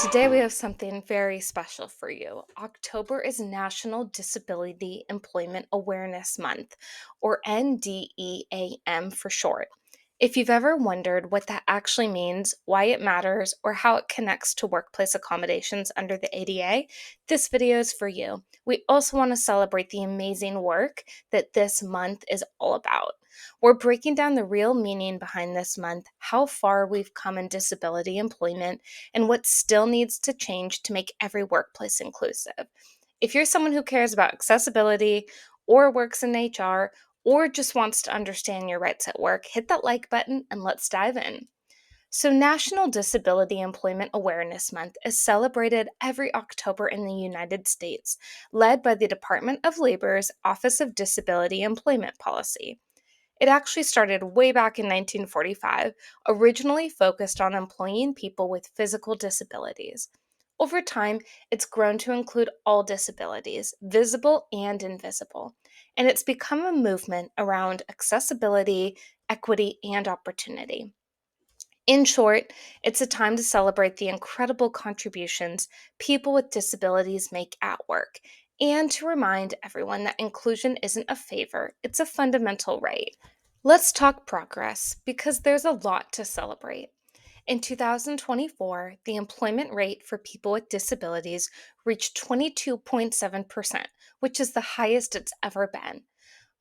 Today we have something very special for you. October is National Disability Employment Awareness Month, or NDEAM for short. If you've ever wondered what that actually means, why it matters, or how it connects to workplace accommodations under the ADA, this video is for you. We also want to celebrate the amazing work that this month is all about. We're breaking down the real meaning behind this month, how far we've come in disability employment, and what still needs to change to make every workplace inclusive. If you're someone who cares about accessibility or works in HR or just wants to understand your rights at work, hit that like button and let's dive in. So, National Disability Employment Awareness Month is celebrated every October in the United States, led by the Department of Labor's Office of Disability Employment Policy. It actually started way back in 1945, originally focused on employing people with physical disabilities. Over time, it's grown to include all disabilities, visible and invisible, and it's become a movement around accessibility, equity, and opportunity. In short, it's a time to celebrate the incredible contributions people with disabilities make at work and to remind everyone that inclusion isn't a favor, it's a fundamental right. Let's talk progress because there's a lot to celebrate. In 2024, the employment rate for people with disabilities reached 22.7%, which is the highest it's ever been.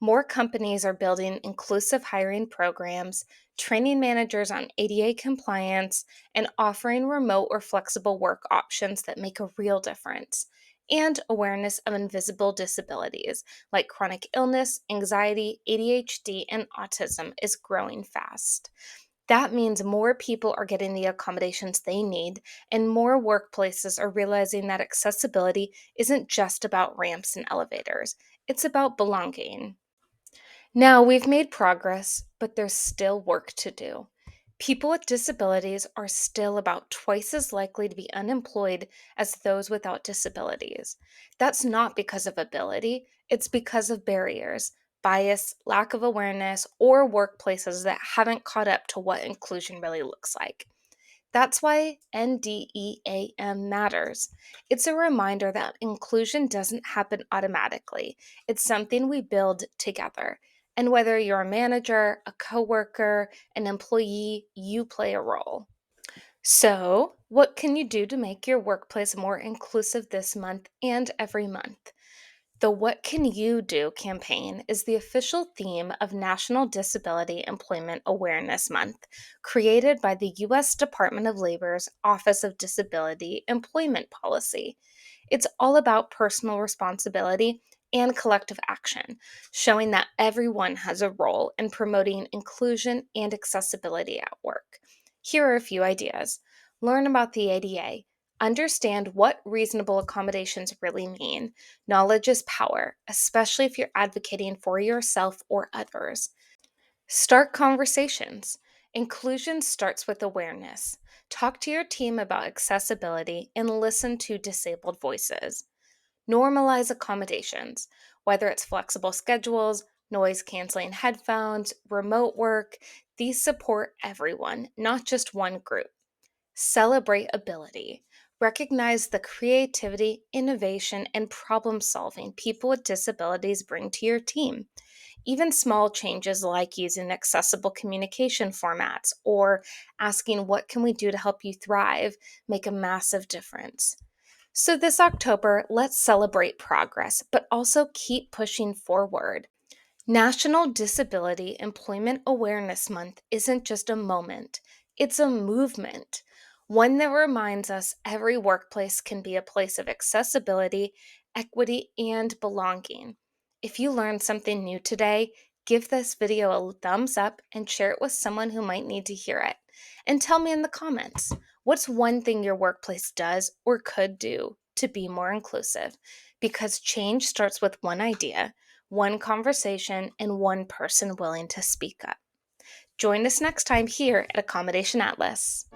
More companies are building inclusive hiring programs, training managers on ADA compliance, and offering remote or flexible work options that make a real difference. And awareness of invisible disabilities like chronic illness, anxiety, ADHD, and autism is growing fast. That means more people are getting the accommodations they need, and more workplaces are realizing that accessibility isn't just about ramps and elevators, it's about belonging. Now, we've made progress, but there's still work to do. People with disabilities are still about twice as likely to be unemployed as those without disabilities. That's not because of ability, it's because of barriers, bias, lack of awareness, or workplaces that haven't caught up to what inclusion really looks like. That's why NDEAM matters. It's a reminder that inclusion doesn't happen automatically. It's something we build together. And whether you're a manager, a coworker, an employee, you play a role. So, what can you do to make your workplace more inclusive this month and every month? The What Can You Do campaign is the official theme of National Disability Employment Awareness Month, created by the U.S. Department of Labor's Office of Disability Employment Policy. It's all about personal responsibility and collective action, showing that everyone has a role in promoting inclusion and accessibility at work. Here are a few ideas. Learn about the ADA. Understand what reasonable accommodations really mean. Knowledge is power, especially if you're advocating for yourself or others. Start conversations. Inclusion starts with awareness. Talk to your team about accessibility and listen to disabled voices. Normalize accommodations, whether it's flexible schedules, noise canceling headphones, remote work, these support everyone, not just one group. Celebrate ability. Recognize the creativity, innovation, and problem solving people with disabilities bring to your team. Even small changes like using accessible communication formats or asking, "What can we do to help you thrive?" make a massive difference. So, this October, let's celebrate progress, but also keep pushing forward. National Disability Employment Awareness Month isn't just a moment, it's a movement. One that reminds us every workplace can be a place of accessibility, equity, and belonging. If you learned something new today, give this video a thumbs up and share it with someone who might need to hear it. And tell me in the comments, what's one thing your workplace does or could do to be more inclusive? Because change starts with one idea, one conversation, and one person willing to speak up. Join us next time here at Accommodation Atlas.